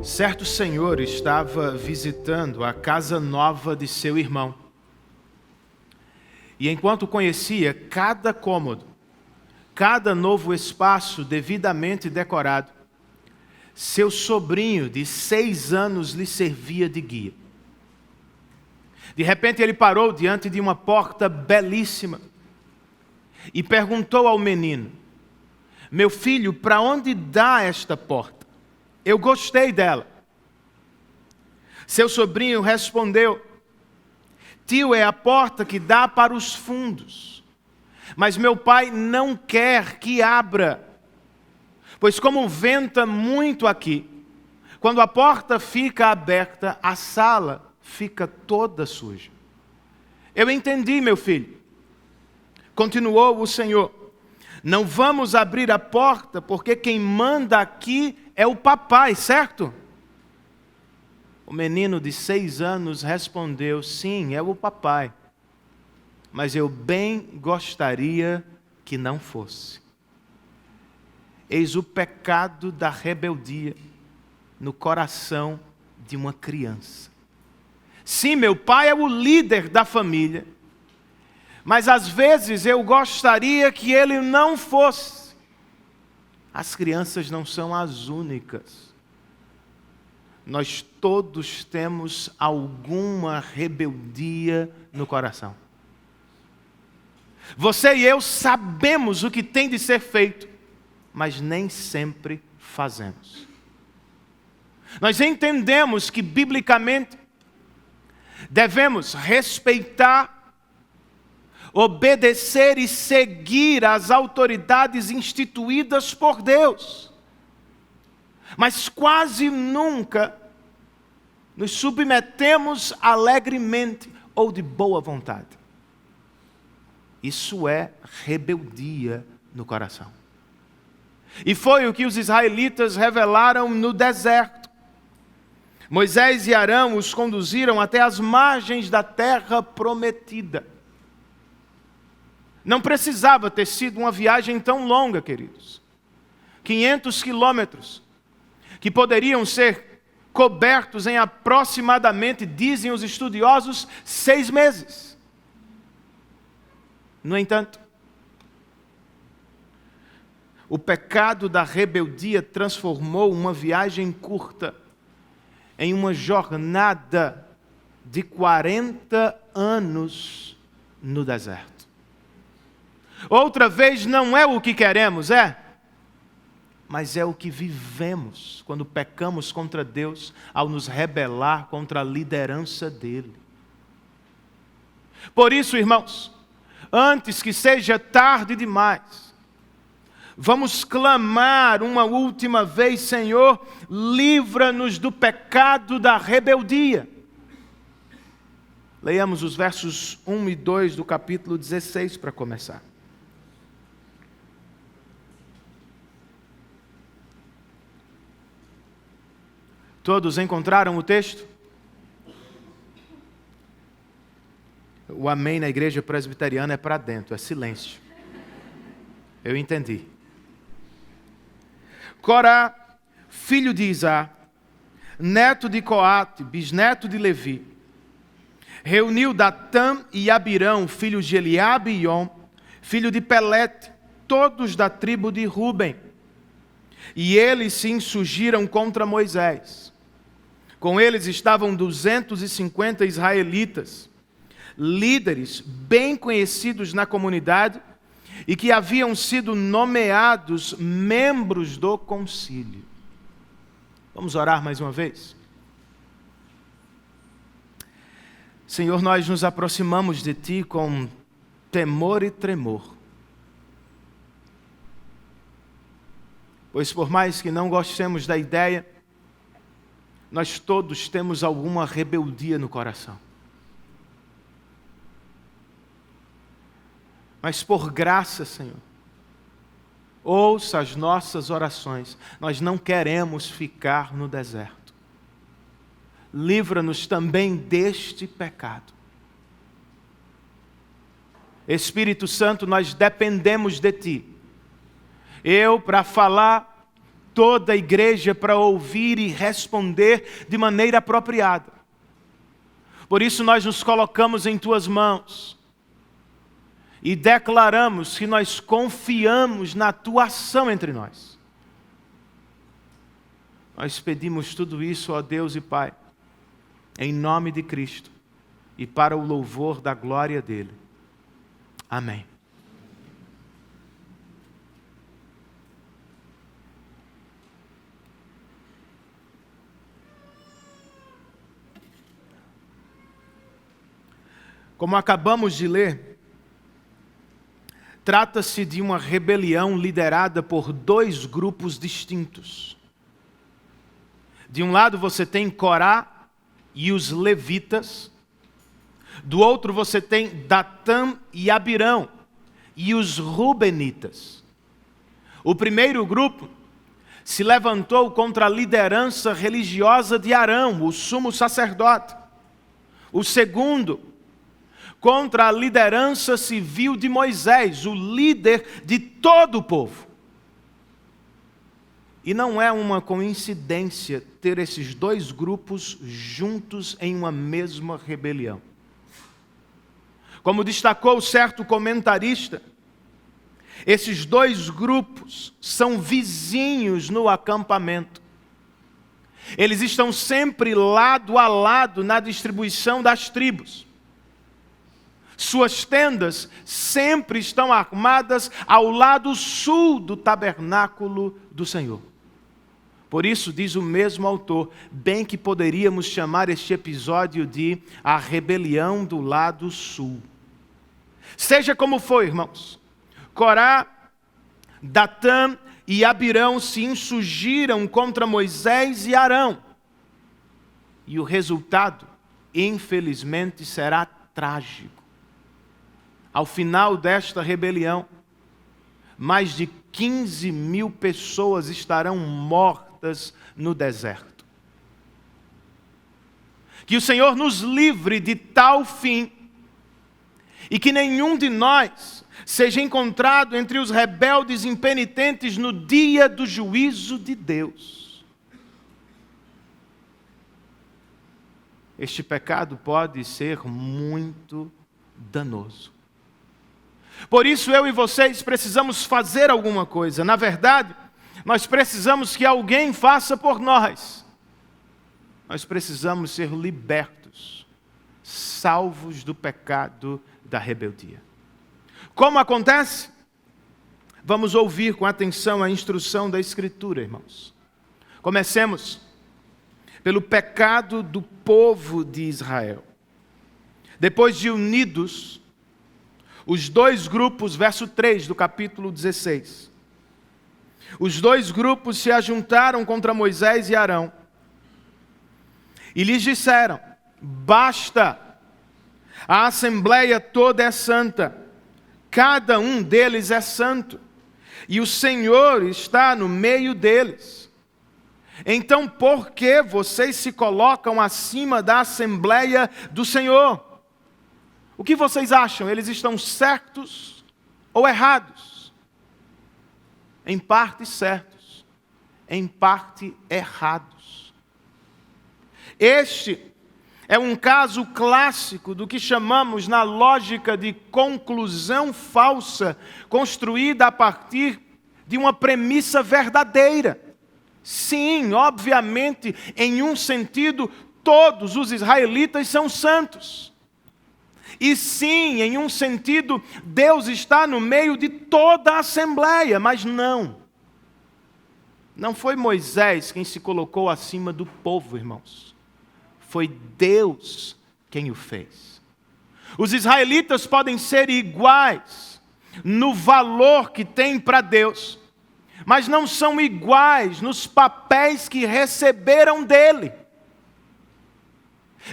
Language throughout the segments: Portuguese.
Certo senhor estava visitando a casa nova de seu irmão. E enquanto conhecia cada cômodo, cada novo espaço devidamente decorado, seu sobrinho de 6 anos lhe servia de guia. De repente ele parou diante de uma porta belíssima e perguntou ao menino: meu filho, para onde dá esta porta? Eu gostei dela. Seu sobrinho respondeu: tio, é a porta que dá para os fundos, mas meu pai não quer que abra, pois como venta muito aqui, quando a porta fica aberta, a sala fica toda suja. Eu entendi, meu filho. Continuou o Senhor: não vamos abrir a porta, porque quem manda aqui é o papai, certo? O menino de 6 anos respondeu: sim, é o papai, mas eu bem gostaria que não fosse. Eis o pecado da rebeldia no coração de uma criança. Sim, meu pai é o líder da família, mas às vezes eu gostaria que ele não fosse. As crianças não são as únicas. Nós todos temos alguma rebeldia no coração. Você e eu sabemos o que tem de ser feito, mas nem sempre fazemos. Nós entendemos que, biblicamente, devemos respeitar, obedecer e seguir as autoridades instituídas por Deus. Mas quase nunca nos submetemos alegremente ou de boa vontade. Isso é rebeldia no coração. E foi o que os israelitas revelaram no deserto. Moisés e Arão os conduziram até as margens da terra prometida. Não precisava ter sido uma viagem tão longa, queridos. 500 quilômetros, que poderiam ser cobertos em aproximadamente, dizem os estudiosos, 6 meses. No entanto, o pecado da rebeldia transformou uma viagem curta em uma jornada de 40 anos no deserto. Outra vez, não é o que queremos, mas é o que vivemos quando pecamos contra Deus ao nos rebelar contra a liderança dele. Por isso, irmãos, antes que seja tarde demais, vamos clamar uma última vez: Senhor, livra-nos do pecado da rebeldia. Leiamos os versos 1 e 2 do capítulo 16 para começar. Todos encontraram o texto? O amém na igreja presbiteriana é para dentro, é silêncio. Eu entendi. Corá, filho de Izá, neto de Coate, bisneto de Levi, reuniu Datã e Abirão, filhos de Eliabe e On, filho de Pelete, todos da tribo de Ruben. E eles se insurgiram contra Moisés. Com eles estavam 250 israelitas, líderes bem conhecidos na comunidade e que haviam sido nomeados membros do concílio. Vamos orar mais uma vez? Senhor, nós nos aproximamos de Ti com temor e tremor. Pois por mais que não gostemos da ideia, nós todos temos alguma rebeldia no coração. Mas por graça, Senhor, ouça as nossas orações. Nós não queremos ficar no deserto. Livra-nos também deste pecado. Espírito Santo, nós dependemos de Ti. Eu para falar, toda a igreja para ouvir e responder de maneira apropriada. Por isso nós nos colocamos em tuas mãos e declaramos que nós confiamos na tua ação entre nós. Nós pedimos tudo isso, ó Deus e Pai, em nome de Cristo e para o louvor da glória dele. Amém. Como acabamos de ler, trata-se de uma rebelião liderada por dois grupos distintos. De um lado você tem Corá e os levitas, do outro você tem Datã e Abirão e os rubenitas. O primeiro grupo se levantou contra a liderança religiosa de Arão, o sumo sacerdote. O segundo, contra a liderança civil de Moisés, o líder de todo o povo. E não é uma coincidência ter esses dois grupos juntos em uma mesma rebelião. Como destacou certo comentarista, esses dois grupos são vizinhos no acampamento. Eles estão sempre lado a lado na distribuição das tribos. Suas tendas sempre estão armadas ao lado sul do tabernáculo do Senhor. Por isso, diz o mesmo autor, bem que poderíamos chamar este episódio de a rebelião do lado sul. Seja como for, irmãos, Corá, Datã e Abirão se insurgiram contra Moisés e Arão. E o resultado, infelizmente, será trágico. Ao final desta rebelião, mais de 15 mil pessoas estarão mortas no deserto. Que o Senhor nos livre de tal fim e que nenhum de nós seja encontrado entre os rebeldes impenitentes no dia do juízo de Deus. Este pecado pode ser muito danoso. Por isso eu e vocês precisamos fazer alguma coisa. Na verdade, nós precisamos que alguém faça por nós. Nós precisamos ser libertos, salvos do pecado da rebeldia. Como acontece? Vamos ouvir com atenção a instrução da Escritura, irmãos. Comecemos pelo pecado do povo de Israel. Depois de unidos, os dois grupos, verso 3 do capítulo 16. Os dois grupos se ajuntaram contra Moisés e Arão e lhes disseram: basta, a assembleia toda é santa, cada um deles é santo, e o Senhor está no meio deles. Então, por que vocês se colocam acima da assembleia do Senhor? O que vocês acham? Eles estão certos ou errados? Em parte certos, em parte errados. Este é um caso clássico do que chamamos na lógica de conclusão falsa, construída a partir de uma premissa verdadeira. Sim, obviamente, em um sentido, todos os israelitas são santos. E sim, em um sentido, Deus está no meio de toda a assembleia, mas não. Não foi Moisés quem se colocou acima do povo, irmãos. Foi Deus quem o fez. Os israelitas podem ser iguais no valor que têm para Deus, mas não são iguais nos papéis que receberam dele.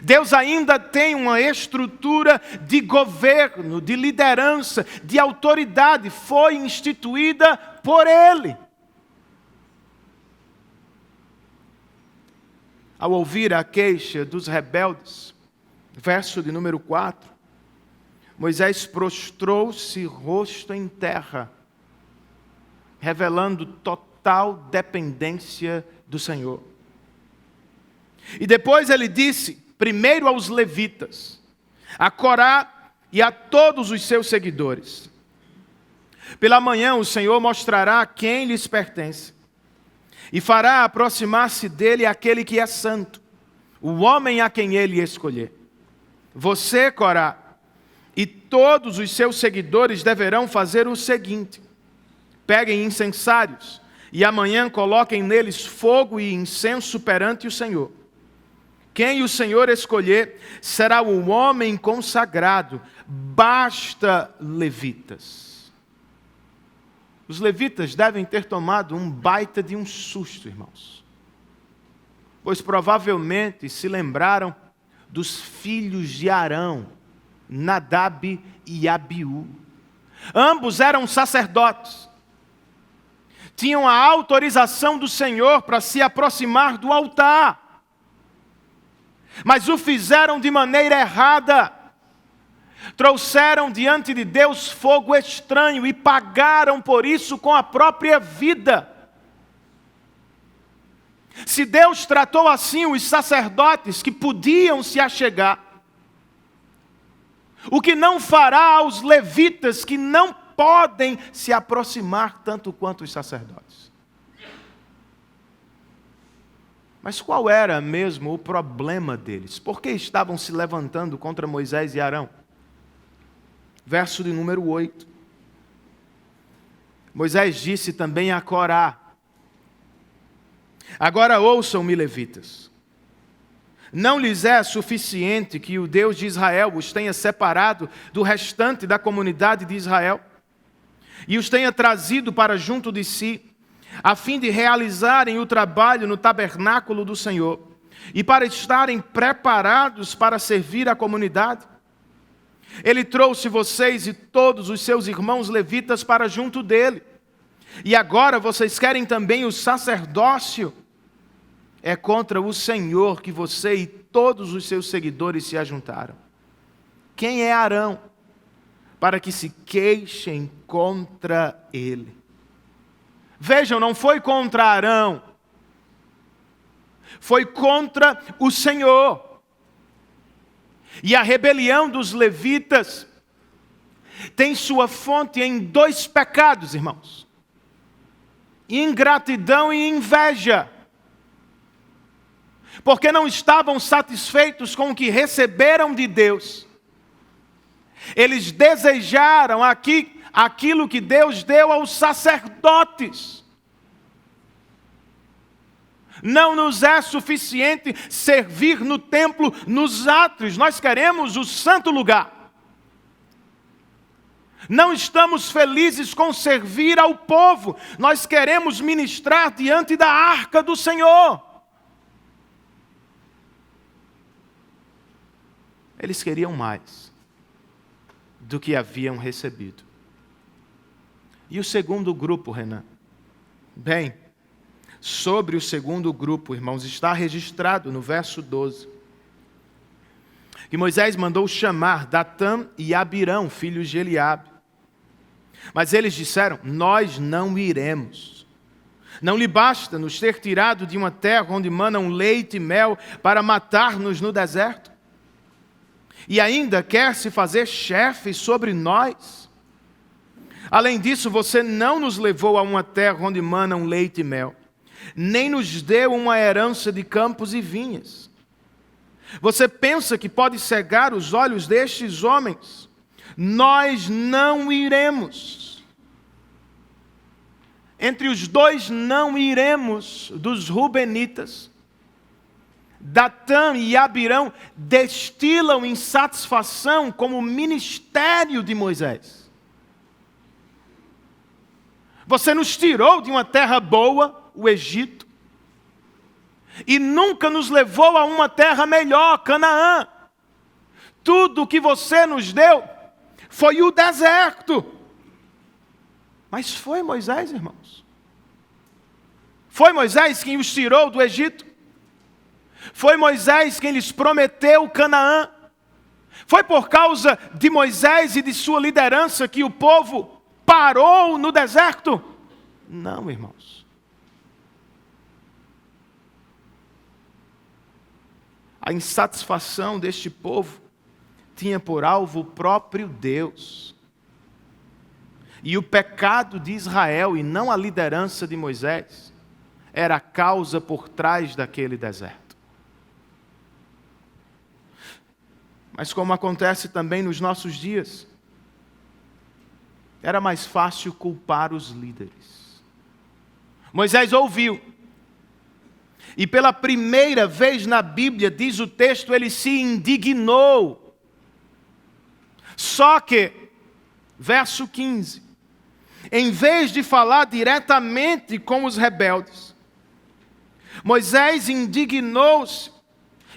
Deus ainda tem uma estrutura de governo, de liderança, de autoridade, foi instituída por Ele. Ao ouvir a queixa dos rebeldes, verso de número 4, Moisés prostrou-se rosto em terra, revelando total total dependência do Senhor. E depois ele disse, primeiro aos levitas, a Corá e a todos os seus seguidores: pela manhã o Senhor mostrará a quem lhes pertence, e fará aproximar-se dele aquele que é santo, o homem a quem ele escolher. Você, Corá, e todos os seus seguidores deverão fazer o seguinte: peguem incensários, e amanhã coloquem neles fogo e incenso perante o Senhor. Quem o Senhor escolher será o homem consagrado. Basta levitas. Os levitas devem ter tomado um baita de um susto, irmãos, pois provavelmente se lembraram dos filhos de Arão, Nadab e Abiú. Ambos eram sacerdotes. Tinham a autorização do Senhor para se aproximar do altar, mas o fizeram de maneira errada. Trouxeram diante de Deus fogo estranho e pagaram por isso com a própria vida. Se Deus tratou assim os sacerdotes que podiam se achegar, o que não fará aos levitas que não podem se aproximar tanto quanto os sacerdotes? Mas qual era mesmo o problema deles? Por que estavam se levantando contra Moisés e Arão? Verso de número 8. Moisés disse também a Corá: agora ouçam-me, levitas. Não lhes é suficiente que o Deus de Israel os tenha separado do restante da comunidade de Israel e os tenha trazido para junto de si, a fim de realizarem o trabalho no tabernáculo do Senhor e para estarem preparados para servir a comunidade? Ele trouxe vocês e todos os seus irmãos levitas para junto dele. E agora vocês querem também o sacerdócio? É contra o Senhor que você e todos os seus seguidores se ajuntaram. Quem é Arão para que se queixem contra ele? Vejam, não foi contra Arão, foi contra o Senhor. E a rebelião dos levitas tem sua fonte em dois pecados, irmãos: ingratidão e inveja. Porque não estavam satisfeitos com o que receberam de Deus. Eles desejaram aquilo que Deus deu aos sacerdotes. Não nos é suficiente servir no templo, nos átrios. Nós queremos o santo lugar. Não estamos felizes com servir ao povo. Nós queremos ministrar diante da arca do Senhor. Eles queriam mais do que haviam recebido. E o segundo grupo, Renan? Bem, sobre o segundo grupo, irmãos, está registrado no verso 12, que Moisés mandou chamar Datã e Abirão, filhos de Eliabe. Mas eles disseram: nós não iremos. Não lhe basta nos ter tirado de uma terra onde manam leite e mel para matar-nos no deserto? E ainda quer se fazer chefe sobre nós? Além disso, você não nos levou a uma terra onde manam leite e mel, nem nos deu uma herança de campos e vinhas. Você pensa que pode cegar os olhos destes homens? Nós não iremos. Entre os dois não iremos dos Rubenitas, Datã e Abirão destilam insatisfação como ministério de Moisés. Você nos tirou de uma terra boa, o Egito, e nunca nos levou a uma terra melhor, Canaã. Tudo o que você nos deu foi o deserto. Mas foi Moisés, irmãos. Foi Moisés quem os tirou do Egito. Foi Moisés quem lhes prometeu Canaã. Foi por causa de Moisés e de sua liderança que o povo parou no deserto? Não, irmãos. A insatisfação deste povo tinha por alvo o próprio Deus. E o pecado de Israel, e não a liderança de Moisés, era a causa por trás daquele deserto. Mas como acontece também nos nossos dias, era mais fácil culpar os líderes. Moisés ouviu. E pela primeira vez na Bíblia, diz o texto, ele se indignou. Só que, verso 15, em vez de falar diretamente com os rebeldes, Moisés indignou-se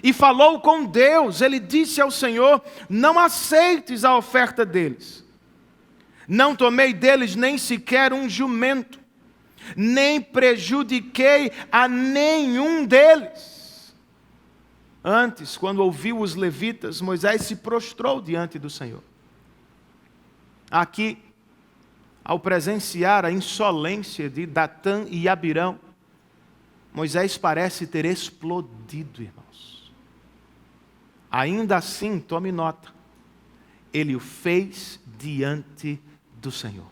e falou com Deus. Ele disse ao Senhor: não aceites a oferta deles. Não tomei deles nem sequer um jumento, nem prejudiquei a nenhum deles. Antes, quando ouviu os levitas, Moisés se prostrou diante do Senhor. Aqui, ao presenciar a insolência de Datã e Abirão, Moisés parece ter explodido, irmãos. Ainda assim, tome nota, ele o fez diante do Senhor.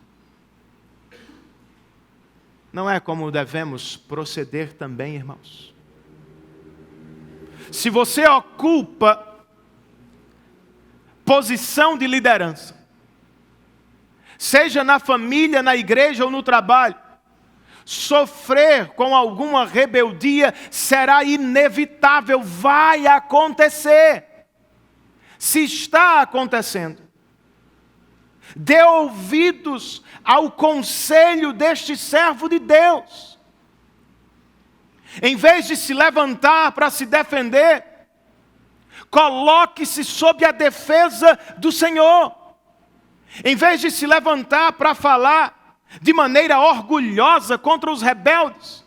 Não é como devemos proceder também, irmãos. Se você ocupa posição de liderança, seja na família, na igreja ou no trabalho, sofrer com alguma rebeldia será inevitável, vai acontecer. Se está acontecendo, dê ouvidos ao conselho deste servo de Deus. Em vez de se levantar para se defender, coloque-se sob a defesa do Senhor. Em vez de se levantar para falar de maneira orgulhosa contra os rebeldes,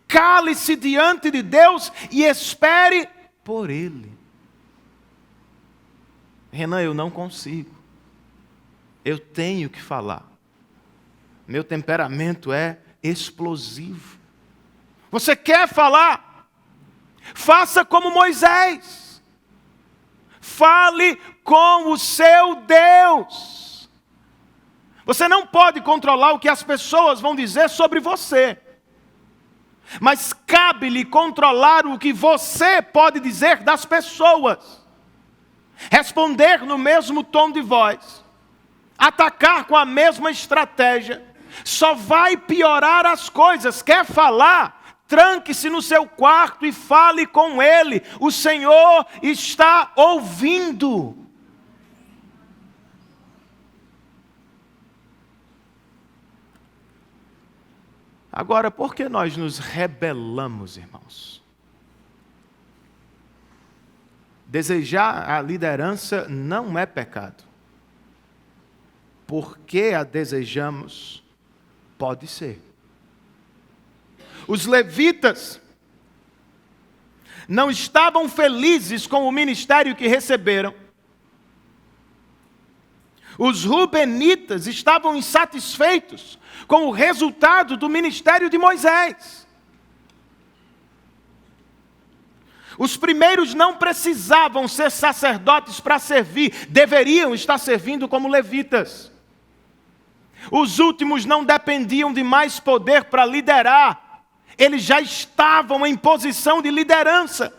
cale-se diante de Deus e espere por Ele. Renan, eu não consigo. Eu tenho que falar. Meu temperamento é explosivo. Você quer falar? Faça como Moisés. Fale com o seu Deus. Você não pode controlar o que as pessoas vão dizer sobre você. Mas cabe-lhe controlar o que você pode dizer das pessoas. Responder no mesmo tom de voz. Atacar com a mesma estratégia. Só vai piorar as coisas. Quer falar? Tranque-se no seu quarto e fale com Ele. O Senhor está ouvindo. Agora, por que nós nos rebelamos, irmãos? Desejar a liderança não é pecado. Porque a desejamos, pode ser. Os levitas não estavam felizes com o ministério que receberam. Os rubenitas estavam insatisfeitos com o resultado do ministério de Moisés. Os primeiros não precisavam ser sacerdotes para servir, deveriam estar servindo como levitas. Os últimos não dependiam de mais poder para liderar, eles já estavam em posição de liderança.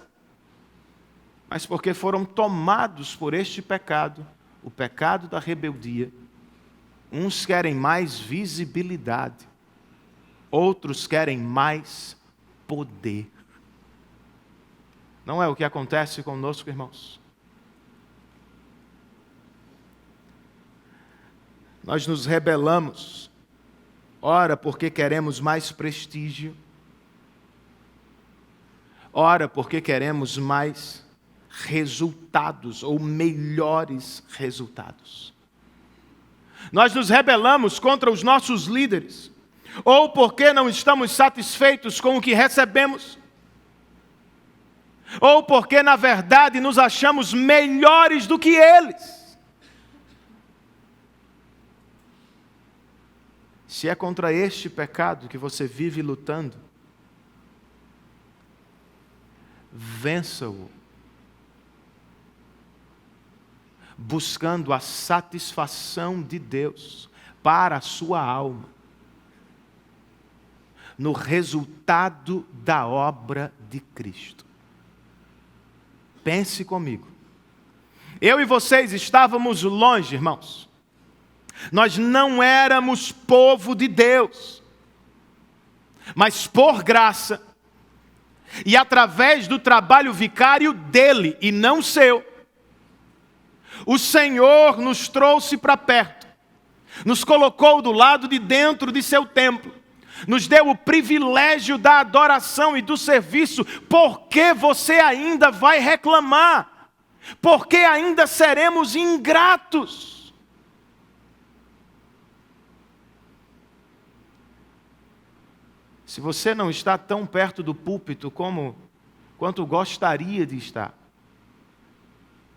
Mas porque foram tomados por este pecado, o pecado da rebeldia, uns querem mais visibilidade, outros querem mais poder. Não é o que acontece conosco, irmãos? Nós nos rebelamos, ora porque queremos mais prestígio, ora porque queremos mais resultados ou melhores resultados. Nós nos rebelamos contra os nossos líderes, ou porque não estamos satisfeitos com o que recebemos, ou porque na verdade nos achamos melhores do que eles. Se é contra este pecado que você vive lutando, vença-o buscando a satisfação de Deus para a sua alma, no resultado da obra de Cristo. Pense comigo. Eu e vocês estávamos longe, irmãos. Nós não éramos povo de Deus. Mas por graça, e através do trabalho vicário dele e não seu, o Senhor nos trouxe para perto, nos colocou do lado de dentro de seu templo, nos deu o privilégio da adoração e do serviço. Por que você ainda vai reclamar? Por que ainda seremos ingratos? Se você não está tão perto do púlpito quanto gostaria de estar,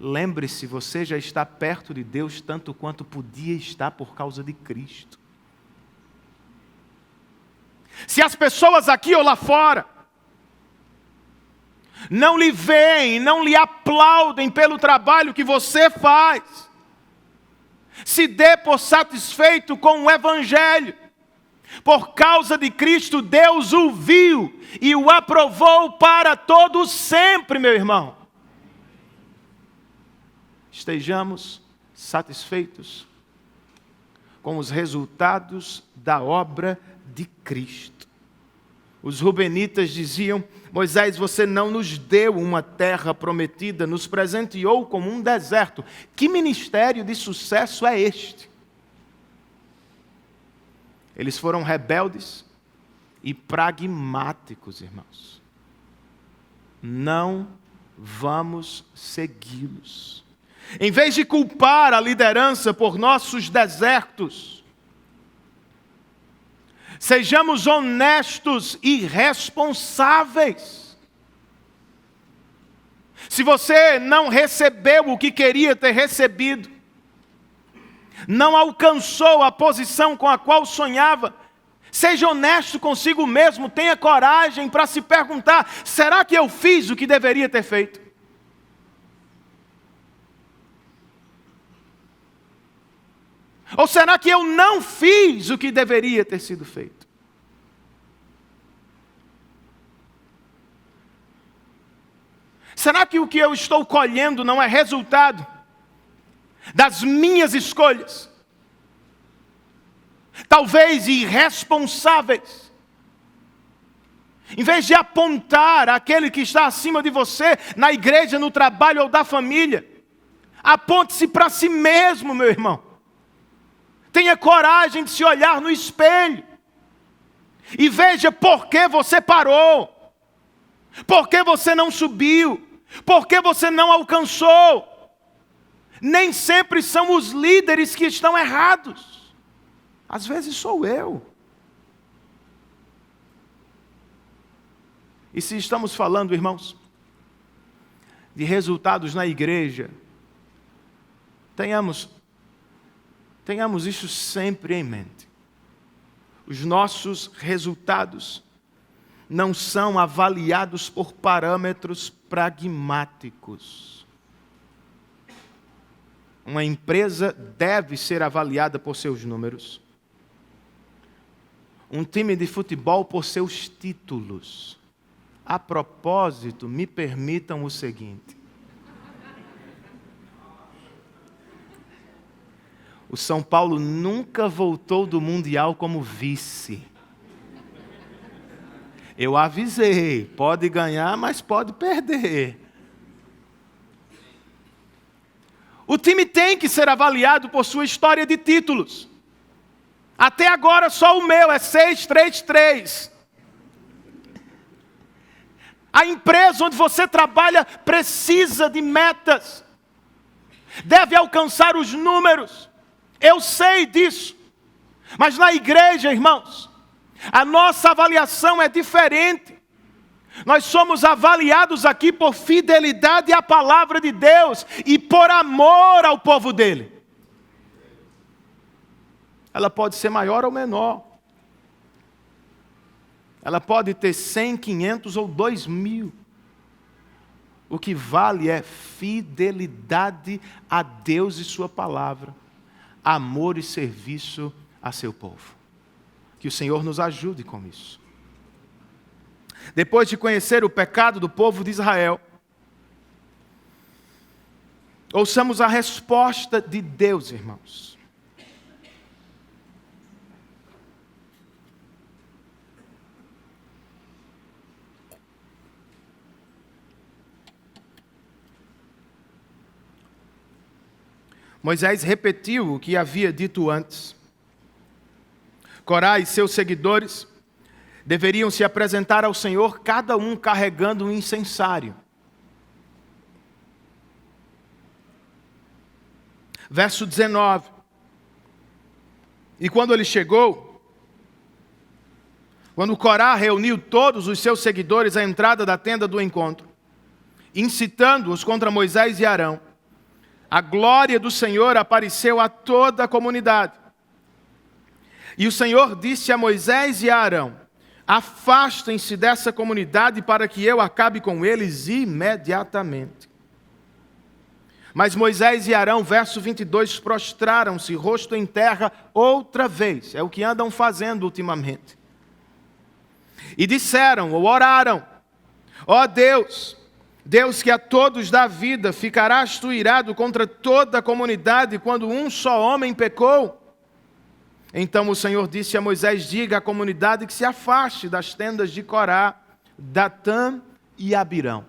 lembre-se, você já está perto de Deus tanto quanto podia estar por causa de Cristo. Se as pessoas aqui ou lá fora não lhe veem, não lhe aplaudem pelo trabalho que você faz, se dê por satisfeito com o Evangelho. Por causa de Cristo, Deus o viu e o aprovou para todo sempre, meu irmão. Estejamos satisfeitos com os resultados da obra de Cristo. Os rubenitas diziam: Moisés, você não nos deu uma terra prometida, nos presenteou como um deserto. Que ministério de sucesso é este? Eles foram rebeldes e pragmáticos, irmãos. Não vamos segui-los. Em vez de culpar a liderança por nossos desertos, sejamos honestos e responsáveis. Se você não recebeu o que queria ter recebido, não alcançou a posição com a qual sonhava, seja honesto consigo mesmo, tenha coragem para se perguntar: será que eu fiz o que deveria ter feito? Ou será que eu não fiz o que deveria ter sido feito? Será que o que eu estou colhendo não é resultado das minhas escolhas, talvez irresponsáveis? Em vez de apontar aquele que está acima de você, na igreja, no trabalho ou da família, aponte-se para si mesmo, meu irmão. Tenha coragem de se olhar no espelho e veja por que você parou, por que você não subiu, por que você não alcançou. Nem sempre são os líderes que estão errados. Às vezes sou eu. E se estamos falando, irmãos, de resultados na igreja, tenhamos isso sempre em mente. Os nossos resultados não são avaliados por parâmetros pragmáticos. Uma empresa deve ser avaliada por seus números. Um time de futebol por seus títulos. A propósito, me permitam o seguinte: o São Paulo nunca voltou do Mundial como vice. Eu avisei, pode ganhar, mas pode perder. O time tem que ser avaliado por sua história de títulos. Até agora só o meu é 6-3-3. A empresa onde você trabalha precisa de metas. Deve alcançar os números. Eu sei disso. Mas na igreja, irmãos, a nossa avaliação é diferente. Nós somos avaliados aqui por fidelidade à palavra de Deus e por amor ao povo dele. Ela pode ser maior ou menor. Ela pode ter 100, 500 ou 2.000. O que vale é fidelidade a Deus e sua palavra, amor e serviço a seu povo. Que o Senhor nos ajude com isso. Depois de conhecer o pecado do povo de Israel, ouçamos a resposta de Deus, irmãos. Moisés repetiu o que havia dito antes. Corá e seus seguidores deveriam se apresentar ao Senhor, cada um carregando um incensário. Verso 19. E quando ele chegou, quando Corá reuniu todos os seus seguidores à entrada da tenda do encontro, incitando-os contra Moisés e Arão, a glória do Senhor apareceu a toda a comunidade. E o Senhor disse a Moisés e a Arão: afastem-se dessa comunidade para que eu acabe com eles imediatamente. Mas Moisés e Arão, verso 22, prostraram-se, rosto em terra, outra vez. É o que andam fazendo ultimamente. E disseram, ou oraram: ó Deus, Deus que a todos dá vida, ficarás tu irado contra toda a comunidade quando um só homem pecou? Então o Senhor disse a Moisés: diga à comunidade que se afaste das tendas de Corá, Datã e Abirão.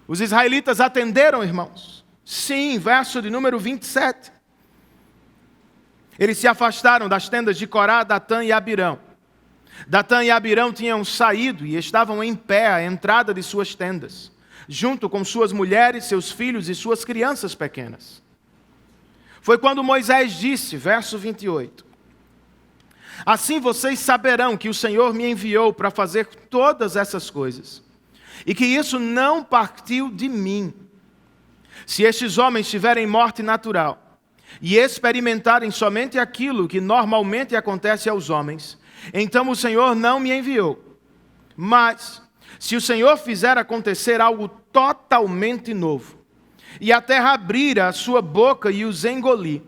Os israelitas atenderam, irmãos? Sim, verso de número 27. Eles se afastaram das tendas de Corá, Datã e Abirão. Datã e Abirão tinham saído e estavam em pé à entrada de suas tendas, junto com suas mulheres, seus filhos e suas crianças pequenas. Foi quando Moisés disse, verso 28, assim vocês saberão que o Senhor me enviou para fazer todas essas coisas, e que isso não partiu de mim. Se estes homens tiverem morte natural e experimentarem somente aquilo que normalmente acontece aos homens, então o Senhor não me enviou. Mas, se o Senhor fizer acontecer algo totalmente novo, e a terra abrir a sua boca e os engolir,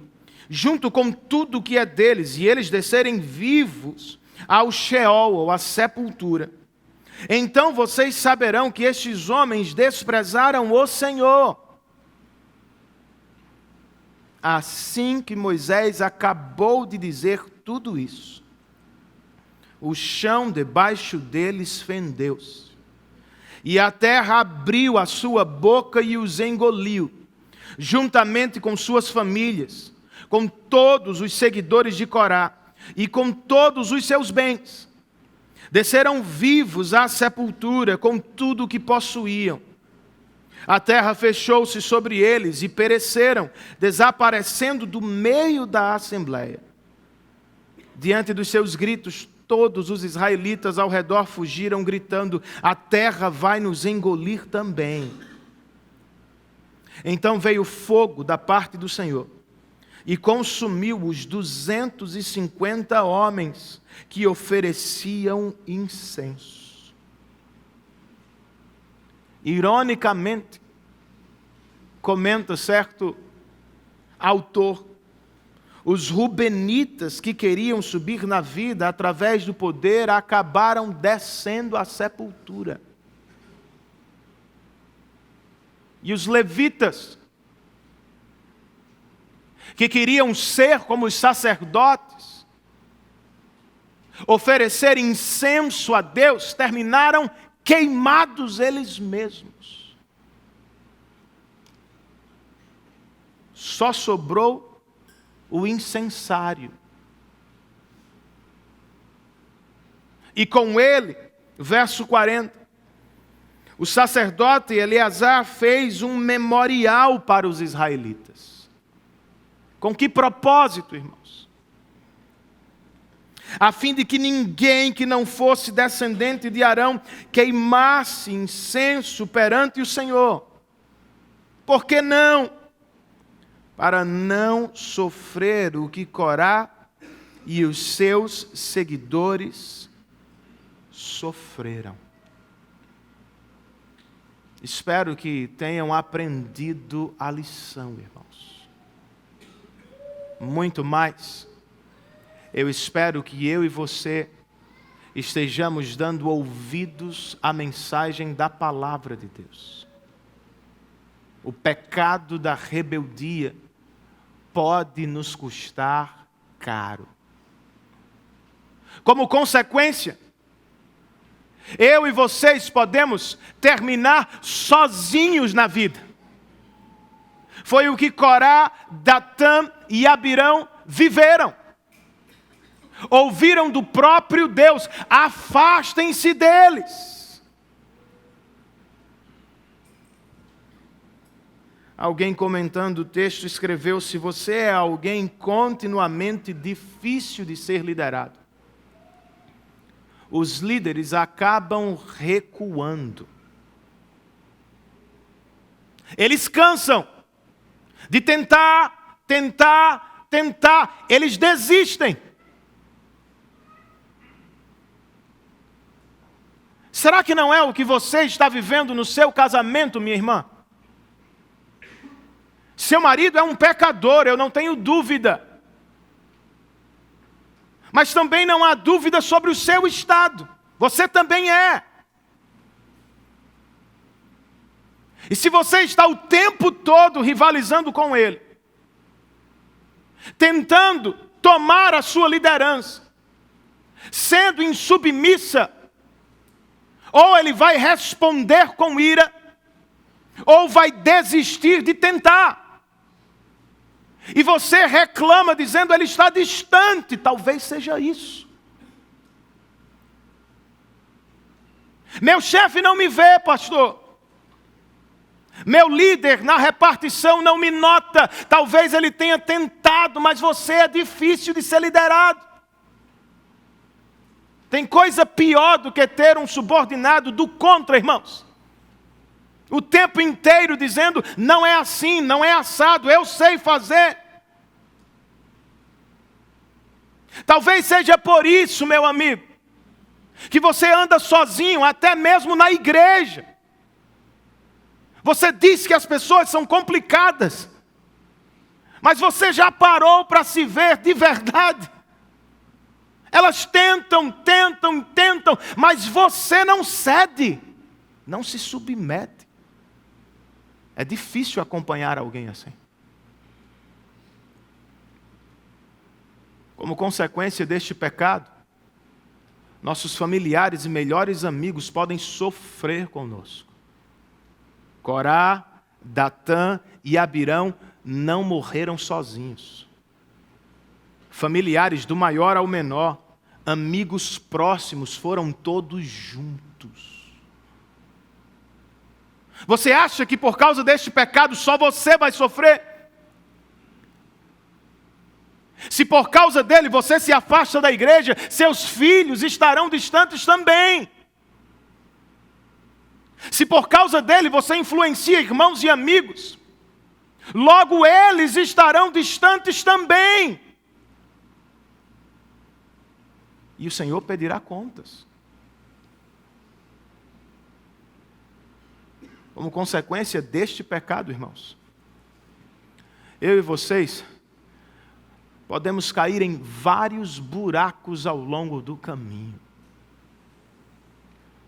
junto com tudo que é deles, e eles descerem vivos ao Sheol, ou à sepultura, então vocês saberão que estes homens desprezaram o Senhor. Assim que Moisés acabou de dizer tudo isso, o chão debaixo deles fendeu-se, e a terra abriu a sua boca e os engoliu, juntamente com suas famílias, com todos os seguidores de Corá e com todos os seus bens. Desceram vivos à sepultura com tudo o que possuíam. A terra fechou-se sobre eles e pereceram, desaparecendo do meio da assembleia. Diante dos seus gritos, todos os israelitas ao redor fugiram, gritando: a terra vai nos engolir também. Então veio fogo da parte do Senhor e consumiu os 250 homens que ofereciam incenso. Ironicamente, comenta certo autor, os rubenitas que queriam subir na vida através do poder acabaram descendo à sepultura. E os levitas, que queriam ser como os sacerdotes, oferecer incenso a Deus, terminaram queimados eles mesmos. Só sobrou o incensário. E com ele, verso 40, o sacerdote Eleazar fez um memorial para os israelitas. Com que propósito, irmãos? A fim de que ninguém que não fosse descendente de Arão queimasse incenso perante o Senhor. Por que não? Para não sofrer o que Corá e os seus seguidores sofreram. Espero que tenham aprendido a lição, irmãos. Muito mais, eu espero que eu e você estejamos dando ouvidos à mensagem da palavra de Deus. O pecado da rebeldia pode nos custar caro. Como consequência, eu e vocês podemos terminar sozinhos na vida. Foi o que Corá, Datã e Abirão viveram. Ouviram do próprio Deus: afastem-se deles. Alguém comentando o texto escreveu: se você é alguém continuamente difícil de ser liderado, os líderes acabam recuando. Eles cansam de tentar. Eles desistem. Será que não é o que você está vivendo no seu casamento, minha irmã? Seu marido é um pecador, eu não tenho dúvida. Mas também não há dúvida sobre o seu estado. Você também é. E se você está o tempo todo rivalizando com ele, tentando tomar a sua liderança, sendo insubmissa, ou ele vai responder com ira, ou vai desistir de tentar. E você reclama dizendo: ele está distante. Talvez seja isso. Meu chefe não me vê, pastor. Meu líder na repartição não me nota. Talvez ele tenha tentado, mas você é difícil de ser liderado. Tem coisa pior do que ter um subordinado do contra, irmãos. O tempo inteiro dizendo: não é assim, não é assado, eu sei fazer. Talvez seja por isso, meu amigo, que você anda sozinho, até mesmo na igreja. Você diz que as pessoas são complicadas, mas você já parou para se ver de verdade? Elas tentam, mas você não cede, não se submete. É difícil acompanhar alguém assim. Como consequência deste pecado, nossos familiares e melhores amigos podem sofrer conosco. Corá, Datã e Abirão não morreram sozinhos. Familiares do maior ao menor, amigos próximos, foram todos juntos. Você acha que por causa deste pecado só você vai sofrer? Se por causa dele você se afasta da igreja, seus filhos estarão distantes também. Se por causa dele você influencia irmãos e amigos, logo eles estarão distantes também. E o Senhor pedirá contas. Como consequência deste pecado, irmãos, eu e vocês podemos cair em vários buracos ao longo do caminho.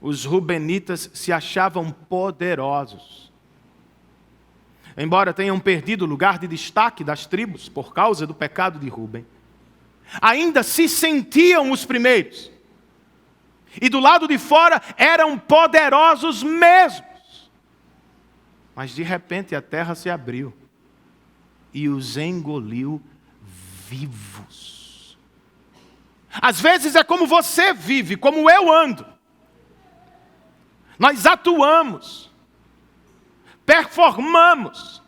Os rubenitas se achavam poderosos. Embora tenham perdido o lugar de destaque das tribos por causa do pecado de Ruben, ainda se sentiam os primeiros. E do lado de fora eram poderosos mesmos. Mas de repente a terra se abriu e os engoliu vivos. Às vezes é como você vive, como eu ando. Nós atuamos, performamos,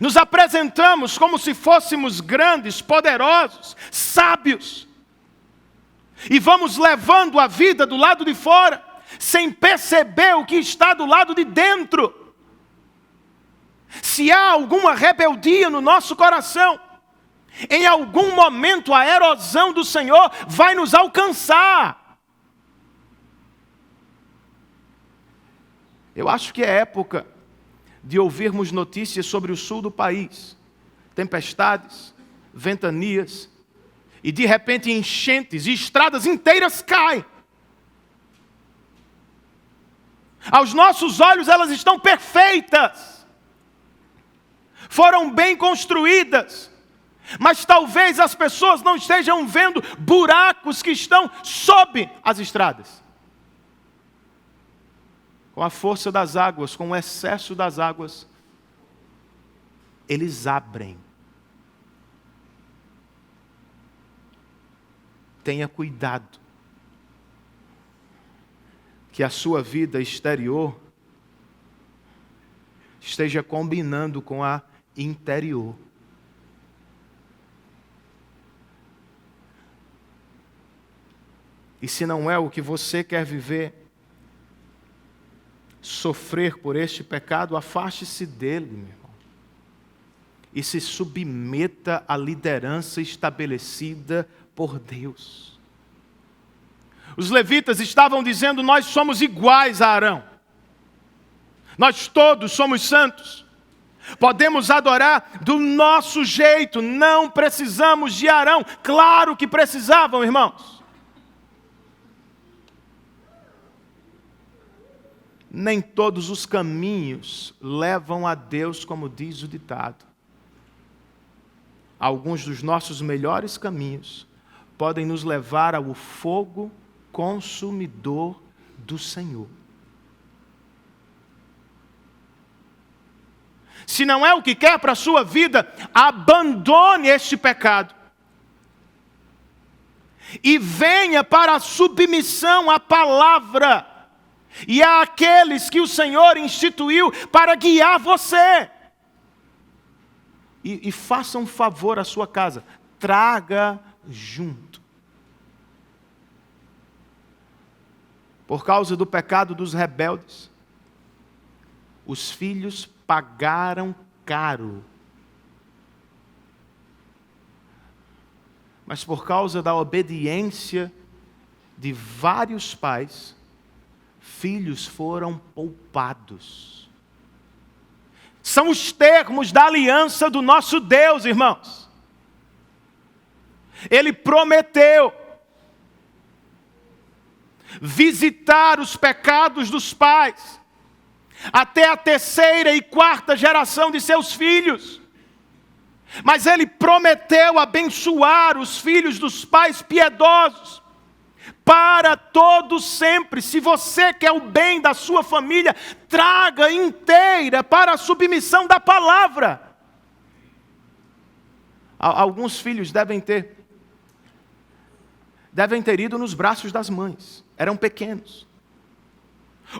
nos apresentamos como se fôssemos grandes, poderosos, sábios. E vamos levando a vida do lado de fora, sem perceber o que está do lado de dentro. Se há alguma rebeldia no nosso coração, em algum momento a erosão do Senhor vai nos alcançar. Eu acho que é época de ouvirmos notícias sobre o sul do país. Tempestades, ventanias, e de repente enchentes e estradas inteiras caem. Aos nossos olhos elas estão perfeitas. Foram bem construídas. Mas talvez as pessoas não estejam vendo buracos que estão sob as estradas. Com a força das águas, com o excesso das águas, eles abrem. Tenha cuidado, que a sua vida exterior esteja combinando com a interior. E se não é o que você quer viver, sofrer por este pecado, afaste-se dele, meu irmão. E se submeta à liderança estabelecida por Deus. Os levitas estavam dizendo: nós somos iguais a Arão. Nós todos somos santos. Podemos adorar do nosso jeito, não precisamos de Arão. Claro que precisavam, irmãos. Nem todos os caminhos levam a Deus, como diz o ditado. Alguns dos nossos melhores caminhos podem nos levar ao fogo consumidor do Senhor. Se não é o que quer para a sua vida, abandone este pecado. E venha para a submissão à palavra. E àqueles que o Senhor instituiu para guiar você. E faça um favor à sua casa. Traga junto. Por causa do pecado dos rebeldes, os filhos pagaram caro. Mas por causa da obediência de vários pais, filhos foram poupados. São os termos da aliança do nosso Deus, irmãos. Ele prometeu visitar os pecados dos pais até a 3ª e 4ª geração de seus filhos. Mas Ele prometeu abençoar os filhos dos pais piedosos para todo sempre. Se você quer o bem da sua família, traga inteira para a submissão da palavra. Alguns filhos devem ter ido nos braços das mães. Eram pequenos.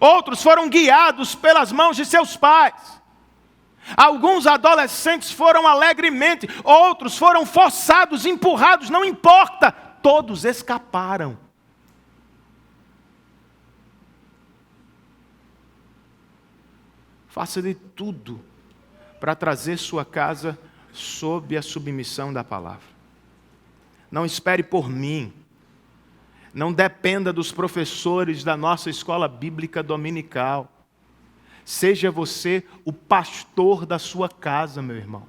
Outros foram guiados pelas mãos de seus pais. Alguns adolescentes foram alegremente. Outros foram forçados, empurrados, não importa. Todos escaparam. Faça de tudo para trazer sua casa sob a submissão da palavra. Não espere por mim. Não dependa dos professores da nossa escola bíblica dominical. Seja você o pastor da sua casa, meu irmão.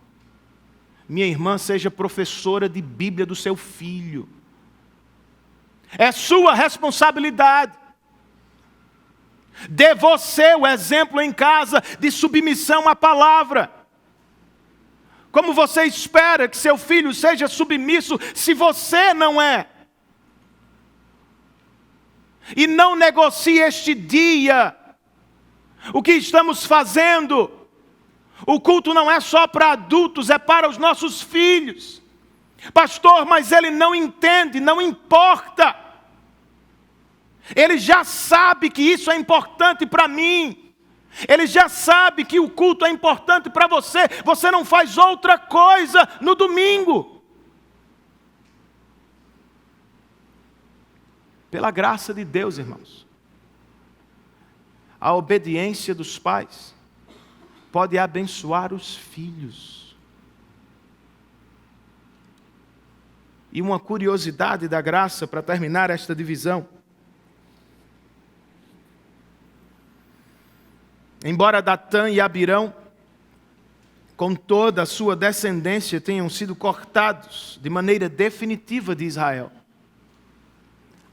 Minha irmã, seja professora de Bíblia do seu filho. É sua responsabilidade. Dê você o exemplo em casa de submissão à palavra. Como você espera que seu filho seja submisso se você não é? E não negocie este dia. O que estamos fazendo? O culto não é só para adultos, é para os nossos filhos. Pastor, mas ele não entende, não importa. Ele já sabe que isso é importante para mim. Ele já sabe que o culto é importante para você. Você não faz outra coisa no domingo. Pela graça de Deus, irmãos, a obediência dos pais pode abençoar os filhos. E uma curiosidade da graça para terminar esta divisão. Embora Datã e Abirão, com toda a sua descendência, tenham sido cortados de maneira definitiva de Israel,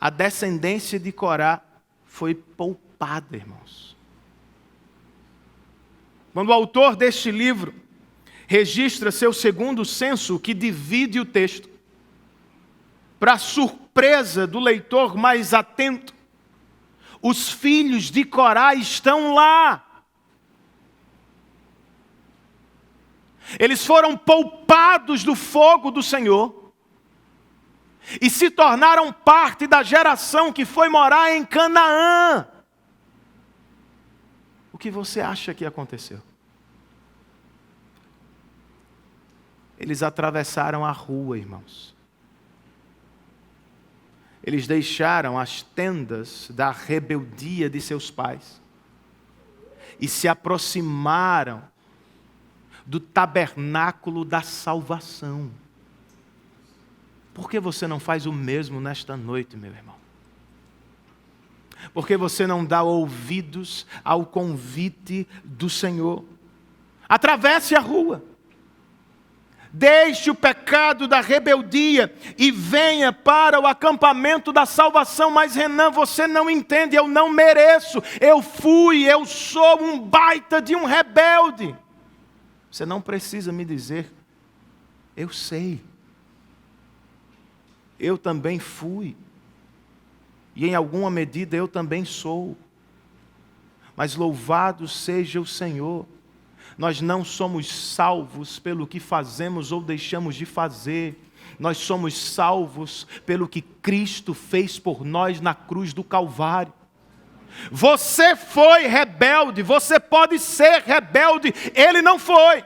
a descendência de Corá foi poupada, irmãos. Quando o autor deste livro registra seu segundo censo, que divide o texto, para surpresa do leitor mais atento, os filhos de Corá estão lá. Eles foram poupados do fogo do Senhor e se tornaram parte da geração que foi morar em Canaã. O que você acha que aconteceu? Eles atravessaram a rua, irmãos. Eles deixaram as tendas da rebeldia de seus pais e se aproximaram do tabernáculo da salvação. Por que você não faz o mesmo nesta noite, meu irmão? Por que você não dá ouvidos ao convite do Senhor? Atravesse a rua. Deixe o pecado da rebeldia e venha para o acampamento da salvação. Mas Renan, você não entende, eu não mereço. Eu sou um baita de um rebelde. Você não precisa me dizer, eu sei. Eu também fui. E em alguma medida eu também sou. Mas louvado seja o Senhor. Nós não somos salvos pelo que fazemos ou deixamos de fazer. Nós somos salvos pelo que Cristo fez por nós na cruz do Calvário. Você foi rebelde, você pode ser rebelde, ele não foi.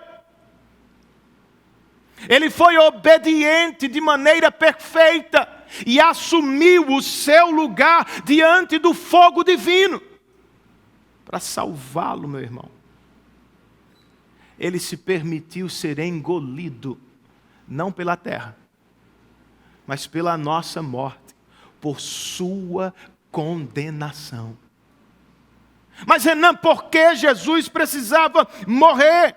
Ele foi obediente de maneira perfeita e assumiu o seu lugar diante do fogo divino para salvá-lo, meu irmão. Ele se permitiu ser engolido, não pela terra, mas pela nossa morte, por sua condenação. Mas Renan, por que Jesus precisava morrer?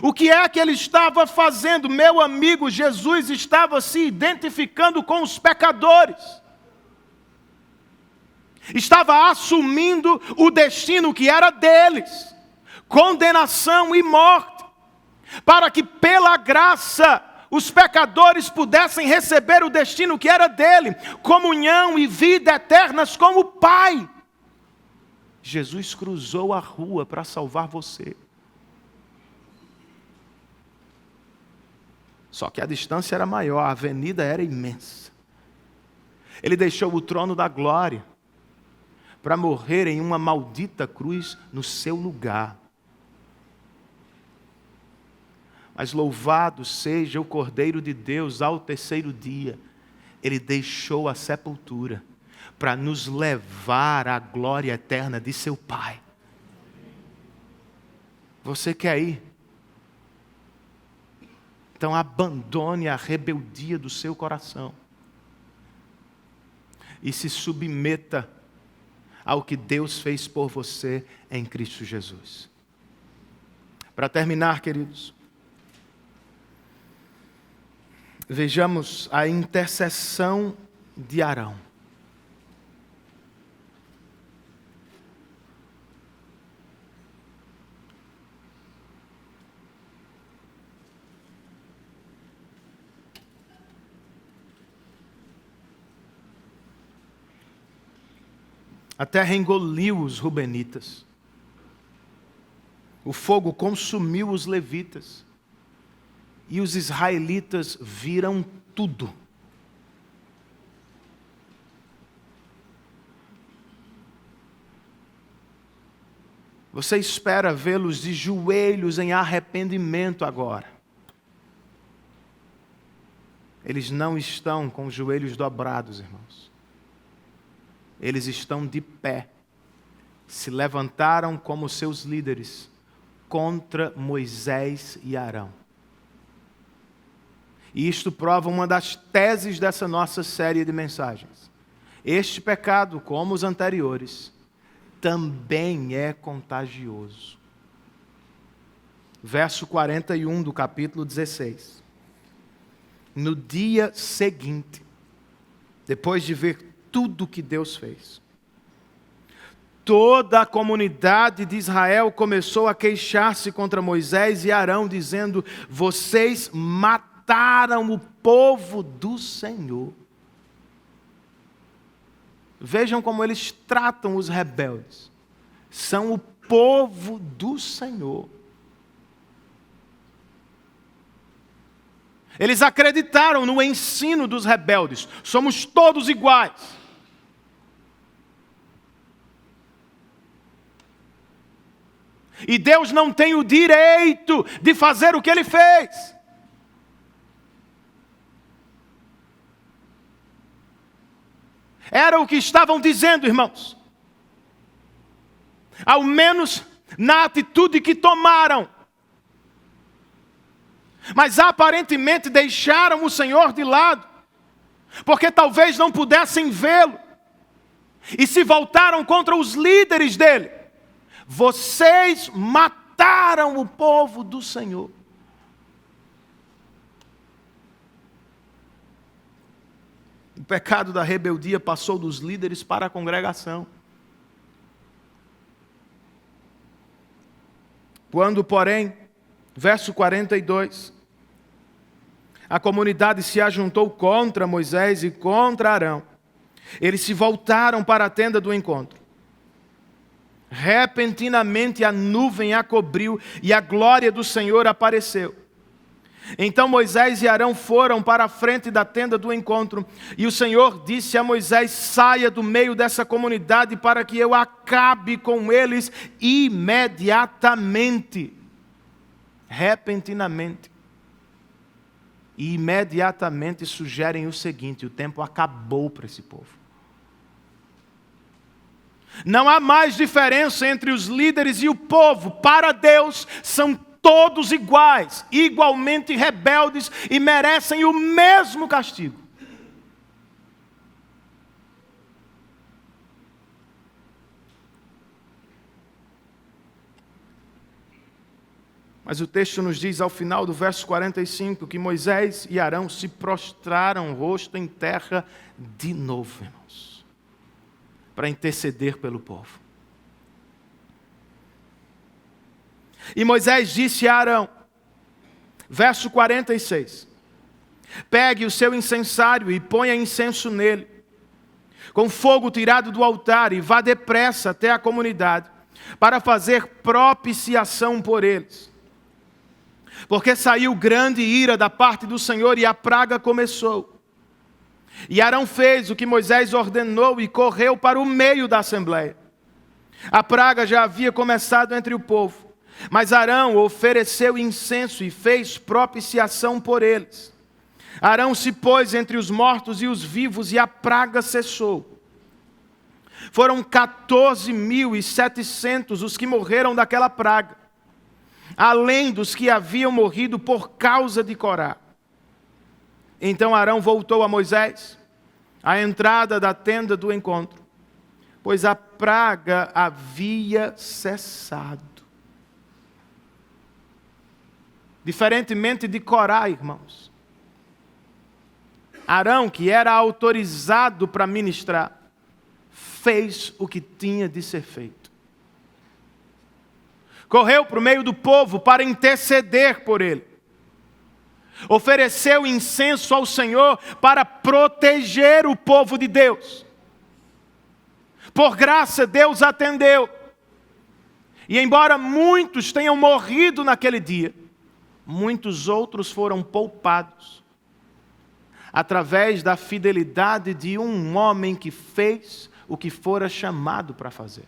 O que é que ele estava fazendo? Meu amigo, Jesus estava se identificando com os pecadores. Estava assumindo o destino que era deles. Condenação e morte. Para que pela graça os pecadores pudessem receber o destino que era dele. Comunhão e vida eternas com o Pai. Jesus cruzou a rua para salvar você. Só que a distância era maior, a avenida era imensa. Ele deixou o trono da glória para morrer em uma maldita cruz no seu lugar. Mas louvado seja o Cordeiro de Deus, ao terceiro dia, ele deixou a sepultura para nos levar à glória eterna de seu Pai. Você quer ir? Então abandone a rebeldia do seu coração e se submeta ao que Deus fez por você em Cristo Jesus. Para terminar, queridos, vejamos a intercessão de Arão. A terra engoliu os rubenitas. O fogo consumiu os levitas. E os israelitas viram tudo. Você espera vê-los de joelhos em arrependimento agora. Eles não estão com os joelhos dobrados, irmãos. Eles estão de pé. Se levantaram como seus líderes contra Moisés e Arão. E isto prova uma das teses dessa nossa série de mensagens. Este pecado, como os anteriores, também é contagioso. Verso 41 do capítulo 16. No dia seguinte, depois de ver tudo que Deus fez, toda a comunidade de Israel começou a queixar-se contra Moisés e Arão, dizendo: vocês mataram o povo do Senhor. Vejam como eles tratam os rebeldes. São o povo do Senhor. Eles acreditaram no ensino dos rebeldes. Somos todos iguais. E Deus não tem o direito de fazer o que Ele fez. Era o que estavam dizendo, irmãos. Ao menos na atitude que tomaram. Mas aparentemente deixaram o Senhor de lado, porque talvez não pudessem vê-lo. E se voltaram contra os líderes dele. Vocês mataram o povo do Senhor. O pecado da rebeldia passou dos líderes para a congregação. Quando, porém, verso 42, a comunidade se ajuntou contra Moisés e contra Arão, eles se voltaram para a tenda do encontro. Repentinamente a nuvem a cobriu e a glória do Senhor apareceu. Então Moisés e Arão foram para a frente da tenda do encontro, e o Senhor disse a Moisés: saia do meio dessa comunidade para que eu acabe com eles imediatamente. Repentinamente. E imediatamente sugerem o seguinte: o tempo acabou para esse povo. Não há mais diferença entre os líderes e o povo. Para Deus são todos iguais, igualmente rebeldes e merecem o mesmo castigo. Mas o texto nos diz ao final do verso 45 que Moisés e Arão se prostraram rosto em terra de novo, irmãos, para interceder pelo povo. E Moisés disse a Arão, verso 46, pegue o seu incensário e ponha incenso nele, com fogo tirado do altar, e vá depressa até a comunidade, para fazer propiciação por eles. Porque saiu grande ira da parte do Senhor e a praga começou. E Arão fez o que Moisés ordenou e correu para o meio da assembleia. A praga já havia começado entre o povo. Mas Arão ofereceu incenso e fez propiciação por eles. Arão se pôs entre os mortos e os vivos, e a praga cessou. Foram 14.700 os que morreram daquela praga, além dos que haviam morrido por causa de Corá. Então Arão voltou a Moisés, à entrada da tenda do encontro, pois a praga havia cessado. Diferentemente de Corá, irmãos, Arão, que era autorizado para ministrar, fez o que tinha de ser feito. Correu para o meio do povo para interceder por ele. Ofereceu incenso ao Senhor para proteger o povo de Deus. Por graça, Deus atendeu. E embora muitos tenham morrido naquele dia, muitos outros foram poupados, através da fidelidade de um homem que fez o que fora chamado para fazer.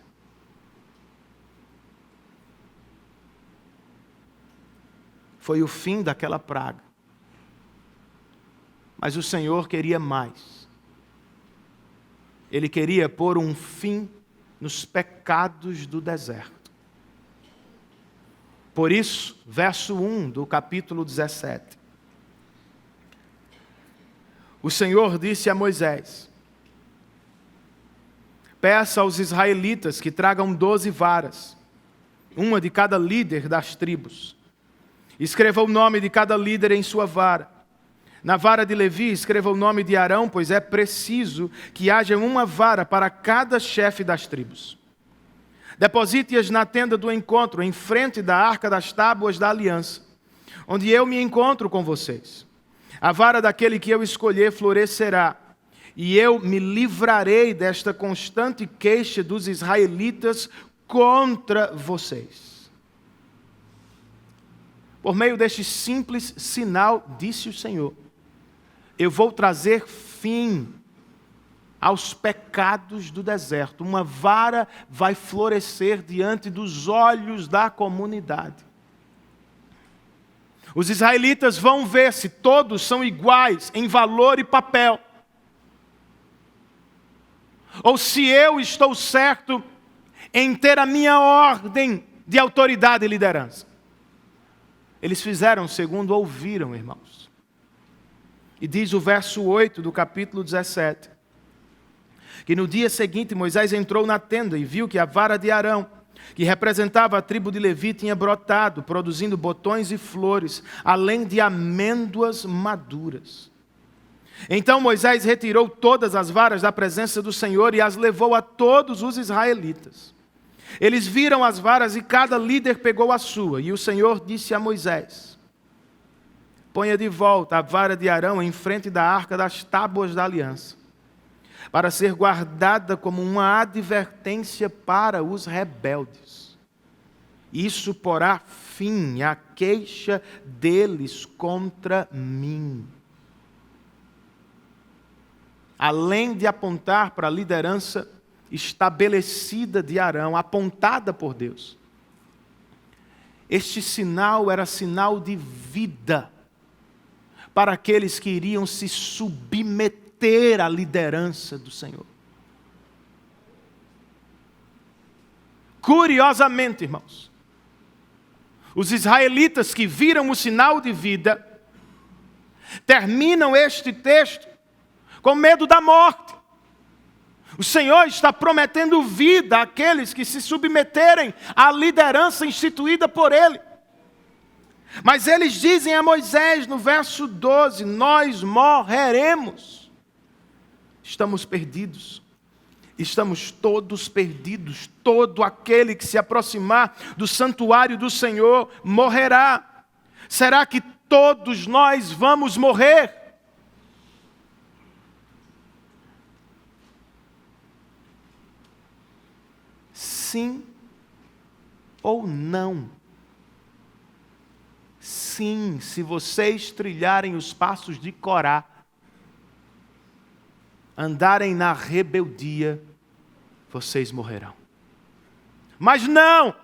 Foi o fim daquela praga. Mas o Senhor queria mais. Ele queria pôr um fim nos pecados do deserto. Por isso, verso 1 do capítulo 17. O Senhor disse a Moisés: peça aos israelitas que tragam 12 varas, uma de cada líder das tribos. Escreva o nome de cada líder em sua vara. Na vara de Levi, escreva o nome de Arão, pois é preciso que haja uma vara para cada chefe das tribos. Deposite-as na tenda do encontro, em frente da arca das tábuas da aliança, onde eu me encontro com vocês. A vara daquele que eu escolher florescerá, e eu me livrarei desta constante queixa dos israelitas contra vocês. Por meio deste simples sinal, disse o Senhor, eu vou trazer fim aos pecados do deserto. Uma vara vai florescer diante dos olhos da comunidade. Os israelitas vão ver se todos são iguais em valor e papel, ou se eu estou certo em ter a minha ordem de autoridade e liderança. Eles fizeram segundo ouviram, irmãos. E diz o verso 8 do capítulo 17, que no dia seguinte Moisés entrou na tenda e viu que a vara de Arão, que representava a tribo de Levi, tinha brotado, produzindo botões e flores, além de amêndoas maduras. Então Moisés retirou todas as varas da presença do Senhor e as levou a todos os israelitas. Eles viram as varas e cada líder pegou a sua. E o Senhor disse a Moisés, ponha de volta a vara de Arão em frente da arca das tábuas da aliança, para ser guardada como uma advertência para os rebeldes. Isso porá fim à queixa deles contra mim. Além de apontar para a liderança estabelecida de Arão, apontada por Deus, este sinal era sinal de vida para aqueles que iriam se submeter à liderança do Senhor. Curiosamente, irmãos, os israelitas que viram o sinal de vida terminam este texto com medo da morte. O Senhor está prometendo vida àqueles que se submeterem à liderança instituída por Ele. Mas eles dizem a Moisés no verso 12, nós morreremos. Estamos perdidos. Estamos todos perdidos. Todo aquele que se aproximar do santuário do Senhor morrerá. Será que todos nós vamos morrer? Sim ou não? Sim, se vocês trilharem os passos de Corá, andarem na rebeldia, vocês morrerão. Mas não!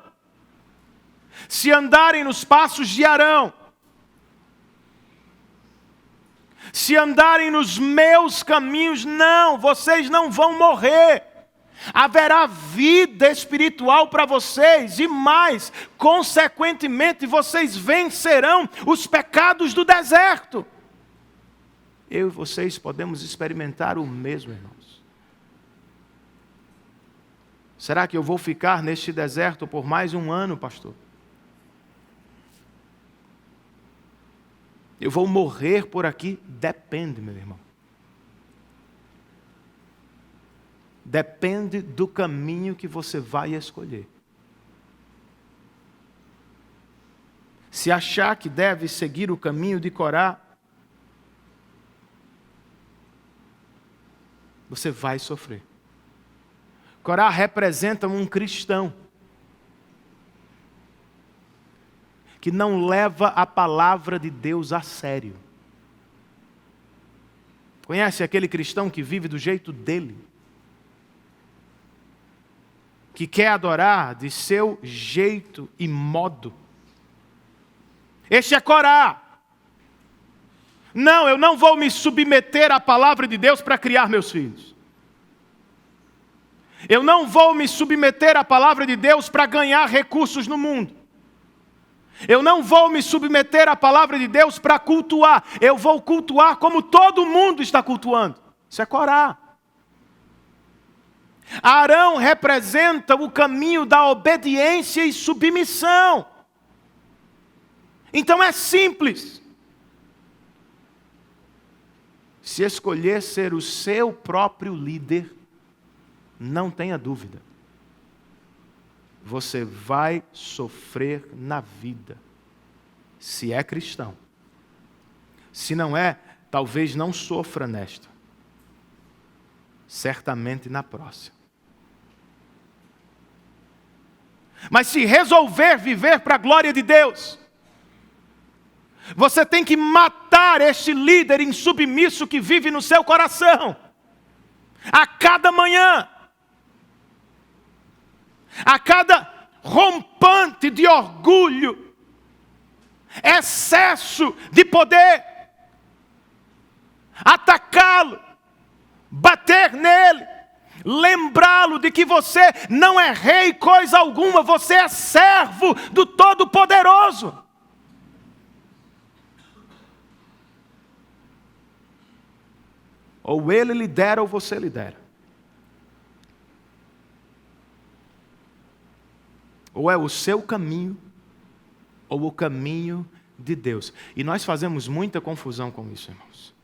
Se andarem nos passos de Arão, se andarem nos meus caminhos, não, vocês não vão morrer. Haverá vida espiritual para vocês e mais, consequentemente, vocês vencerão os pecados do deserto. Eu e vocês podemos experimentar o mesmo, irmãos. Será que eu vou ficar neste deserto por mais um ano, pastor? Eu vou morrer por aqui? Depende, meu irmão. Depende do caminho que você vai escolher. Se achar que deve seguir o caminho de Corá, você vai sofrer. Corá representa um cristão que não leva a palavra de Deus a sério. Conhece aquele cristão que vive do jeito dele? Que quer adorar de seu jeito e modo. Este é Corá. Não, eu não vou me submeter à palavra de Deus para criar meus filhos. Eu não vou me submeter à palavra de Deus para ganhar recursos no mundo. Eu não vou me submeter à palavra de Deus para cultuar. Eu vou cultuar como todo mundo está cultuando. Isso é Corá. Arão representa o caminho da obediência e submissão. Então é simples. Se escolher ser o seu próprio líder, não tenha dúvida, você vai sofrer na vida, se é cristão. Se não é, talvez não sofra nesta, certamente na próxima. Mas se resolver viver para a glória de Deus, você tem que matar este líder insubmisso que vive no seu coração. A cada manhã. A cada rompante de orgulho. Excesso de poder. Atacá-lo. Bater nele. Lembrá-lo de que você não é rei coisa alguma. Você é servo do Todo-Poderoso. Ou ele lidera ou você lidera. Ou é o seu caminho, ou o caminho de Deus. E nós fazemos muita confusão com isso, irmãos.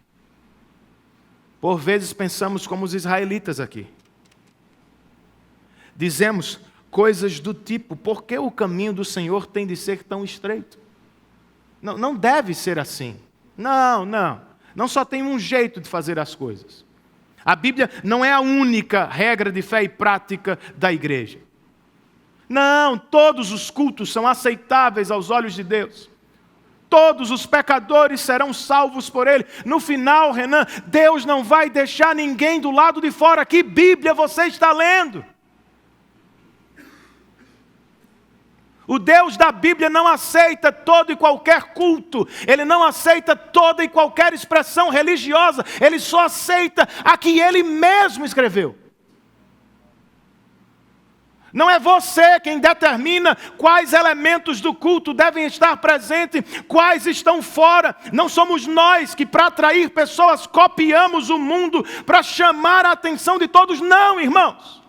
Por vezes pensamos como os israelitas aqui. Dizemos coisas do tipo, por que o caminho do Senhor tem de ser tão estreito? Não deve ser assim. Não só tem um jeito de fazer as coisas. A Bíblia não é a única regra de fé e prática da igreja. Não, todos os cultos são aceitáveis aos olhos de Deus. Todos os pecadores serão salvos por Ele. No final, Renan, Deus não vai deixar ninguém do lado de fora. Que Bíblia você está lendo? O Deus da Bíblia não aceita todo e qualquer culto. Ele não aceita toda e qualquer expressão religiosa. Ele só aceita a que Ele mesmo escreveu. Não é você quem determina quais elementos do culto devem estar presentes, quais estão fora. Não somos nós que, para atrair pessoas, copiamos o mundo para chamar a atenção de todos. Não, irmãos.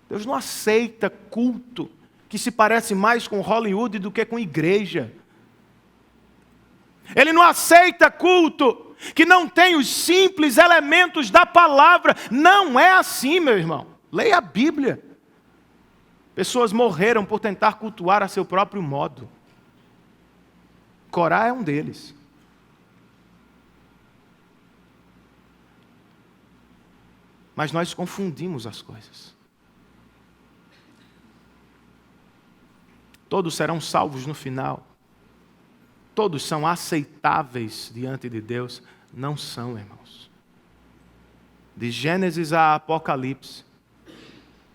Deus não aceita culto que se parece mais com Hollywood do que com igreja. Ele não aceita culto que não tem os simples elementos da palavra. Não é assim, meu irmão. Leia a Bíblia. Pessoas morreram por tentar cultuar a seu próprio modo. Corá é um deles. Mas nós confundimos as coisas. Todos serão salvos no final. Todos são aceitáveis diante de Deus. Não são, irmãos. De Gênesis a Apocalipse,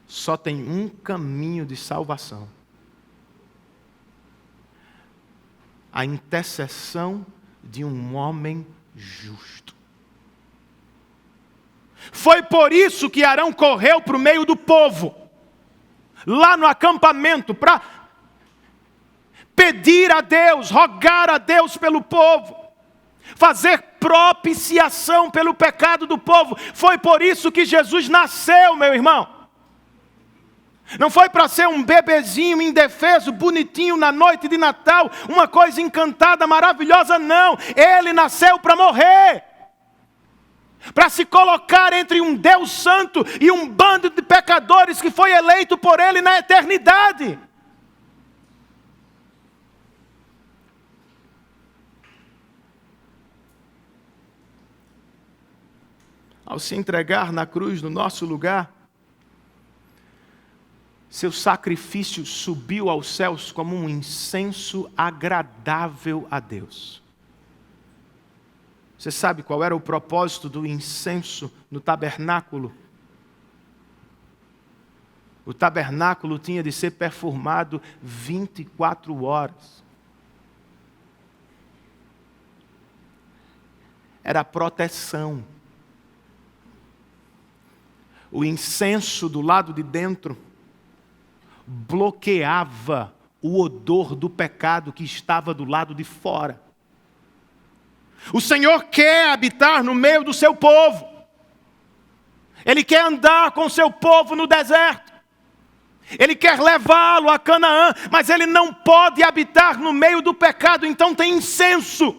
só tem um caminho de salvação. A intercessão de um homem justo. Foi por isso que Arão correu para o meio do povo, lá no acampamento, para pedir a Deus, rogar a Deus pelo povo, fazer propiciação pelo pecado do povo. Foi por isso que Jesus nasceu, meu irmão. Não foi para ser um bebezinho indefeso, bonitinho na noite de Natal, uma coisa encantada, maravilhosa, não. Ele nasceu para morrer. Para se colocar entre um Deus santo e um bando de pecadores que foi eleito por Ele na eternidade. Ao se entregar na cruz no nosso lugar, seu sacrifício subiu aos céus como um incenso agradável a Deus. Você sabe qual era o propósito do incenso no tabernáculo? O tabernáculo tinha de ser perfumado 24 horas. Era a proteção. O incenso do lado de dentro bloqueava o odor do pecado que estava do lado de fora. O Senhor quer habitar no meio do seu povo. Ele quer andar com seu povo no deserto. Ele quer levá-lo a Canaã, mas ele não pode habitar no meio do pecado, então tem incenso.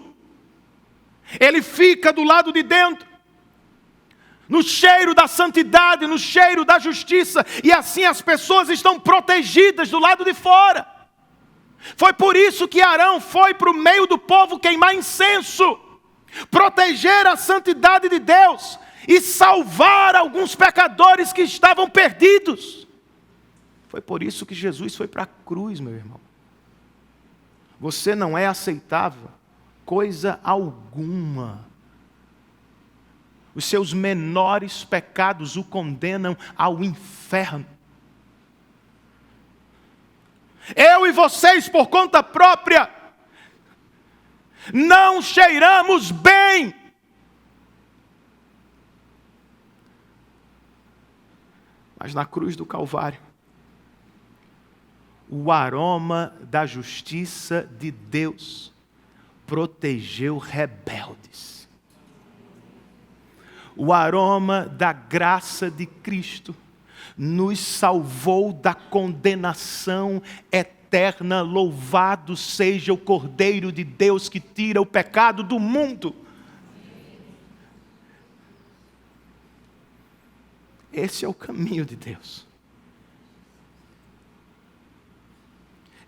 Ele fica do lado de dentro, no cheiro da santidade, no cheiro da justiça, e assim as pessoas estão protegidas do lado de fora. Foi por isso que Arão foi para o meio do povo queimar incenso, proteger a santidade de Deus e salvar alguns pecadores que estavam perdidos. Foi por isso que Jesus foi para a cruz, meu irmão. Você não é aceitável, coisa alguma. Os seus menores pecados o condenam ao inferno. Eu e vocês, por conta própria, não cheiramos bem. Mas na cruz do Calvário, o aroma da justiça de Deus protegeu rebeldes. O aroma da graça de Cristo nos salvou da condenação eterna. Louvado seja o Cordeiro de Deus que tira o pecado do mundo. Esse é o caminho de Deus.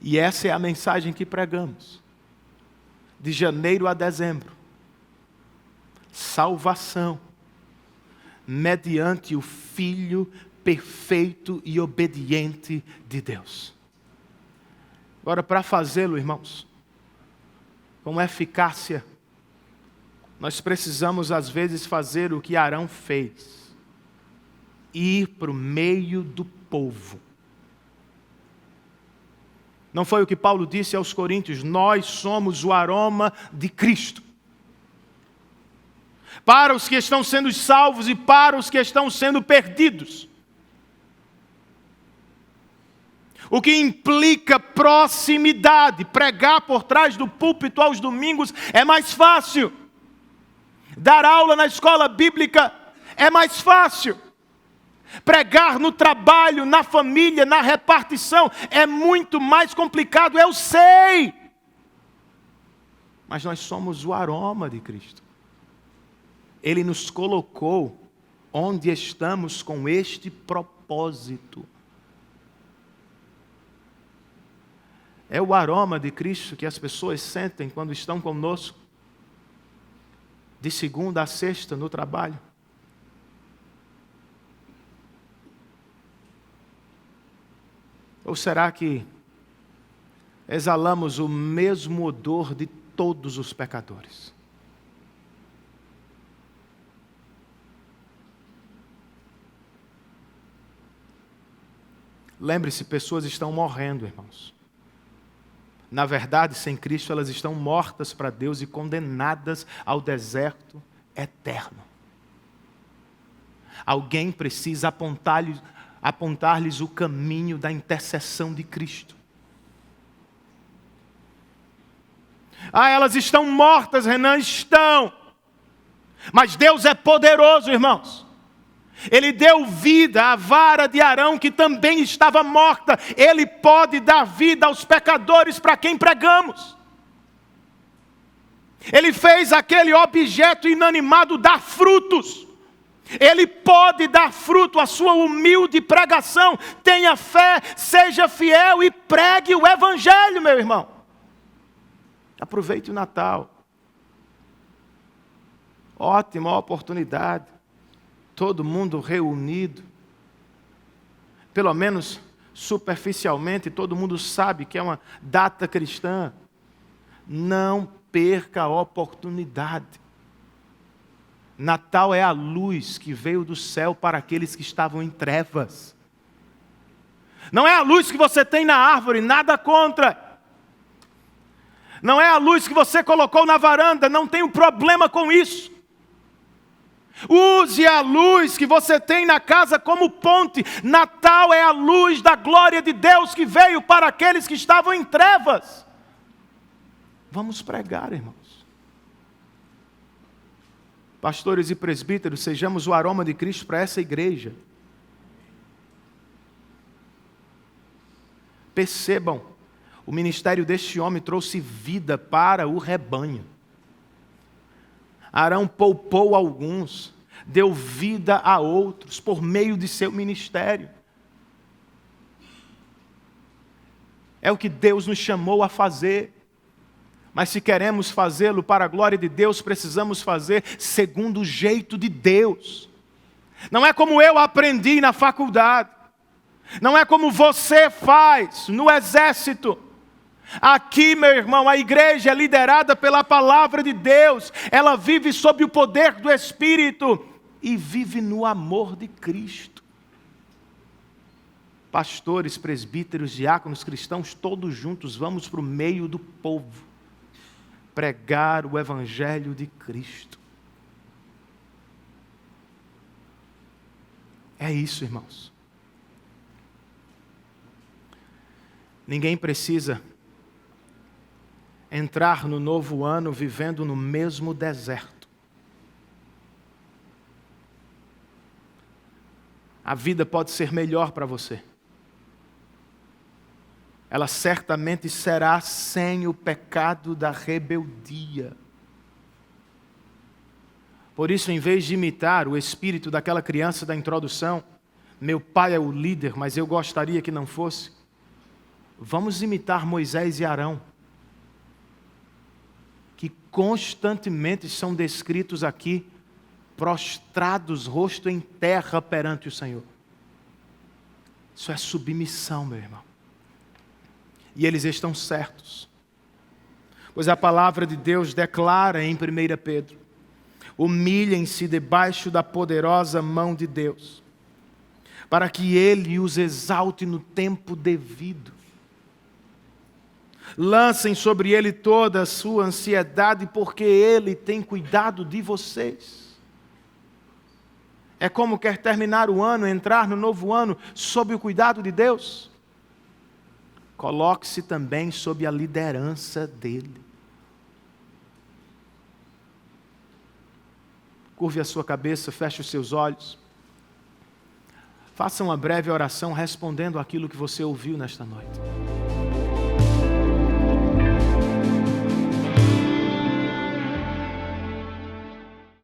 E essa é a mensagem que pregamos, de janeiro a dezembro. Salvação, mediante o Filho perfeito e obediente de Deus. Agora, para fazê-lo, irmãos, com eficácia, nós precisamos às vezes fazer o que Arão fez: ir para o meio do povo. Não foi o que Paulo disse aos Coríntios: nós somos o aroma de Cristo. Para os que estão sendo salvos e para os que estão sendo perdidos. O que implica proximidade. Pregar por trás do púlpito aos domingos é mais fácil. Dar aula na escola bíblica é mais fácil. Pregar no trabalho, na família, na repartição é muito mais complicado, eu sei. Mas nós somos o aroma de Cristo. Ele nos colocou onde estamos com este propósito. É o aroma de Cristo que as pessoas sentem quando estão conosco, de segunda a sexta no trabalho. Ou será que exalamos o mesmo odor de todos os pecadores? Lembre-se, pessoas estão morrendo, irmãos. Na verdade, sem Cristo, elas estão mortas para Deus e condenadas ao deserto eterno. Alguém precisa apontar-lhes o caminho da intercessão de Cristo. Elas estão mortas, Renan, estão. Mas Deus é poderoso, irmãos. Ele deu vida à vara de Arão, que também estava morta. Ele pode dar vida aos pecadores para quem pregamos. Ele fez aquele objeto inanimado dar frutos. Ele pode dar fruto à sua humilde pregação. Tenha fé, seja fiel e pregue o Evangelho, meu irmão. Aproveite o Natal. Ótima oportunidade. Todo mundo reunido. Pelo menos superficialmente, todo mundo sabe que é uma data cristã. Não perca a oportunidade. Natal é a luz que veio do céu para aqueles que estavam em trevas. Não é a luz que você tem na árvore, nada contra. Não é a luz que você colocou na varanda, não tenho problema com isso. Use a luz que você tem na casa como ponte. Natal é a luz da glória de Deus que veio para aqueles que estavam em trevas. Vamos pregar, irmãos. Pastores e presbíteros, sejamos o aroma de Cristo para essa igreja. Percebam, o ministério deste homem trouxe vida para o rebanho. Arão poupou alguns, deu vida a outros por meio de seu ministério. É o que Deus nos chamou a fazer. Mas se queremos fazê-lo para a glória de Deus, precisamos fazer segundo o jeito de Deus. Não é como eu aprendi na faculdade. Não é como você faz no exército. Aqui, meu irmão, a igreja é liderada pela palavra de Deus. Ela vive sob o poder do Espírito e vive no amor de Cristo. Pastores, presbíteros, diáconos, cristãos, todos juntos, vamos para o meio do povo pregar o Evangelho de Cristo. É isso, irmãos. Ninguém precisa entrar no novo ano vivendo no mesmo deserto. A vida pode ser melhor para você. Ela certamente será sem o pecado da rebeldia. Por isso, em vez de imitar o espírito daquela criança da introdução, meu pai é o líder, mas eu gostaria que não fosse, vamos imitar Moisés e Arão, que constantemente são descritos aqui, prostrados, rosto em terra perante o Senhor. Isso é submissão, meu irmão. E eles estão certos. Pois a palavra de Deus declara em 1 Pedro: humilhem-se debaixo da poderosa mão de Deus, para que Ele os exalte no tempo devido. Lancem sobre Ele toda a sua ansiedade, porque Ele tem cuidado de vocês. É como quer terminar o ano, entrar no novo ano, sob o cuidado de Deus? Coloque-se também sob a liderança dEle. Curve a sua cabeça, feche os seus olhos. Faça uma breve oração respondendo aquilo que você ouviu nesta noite.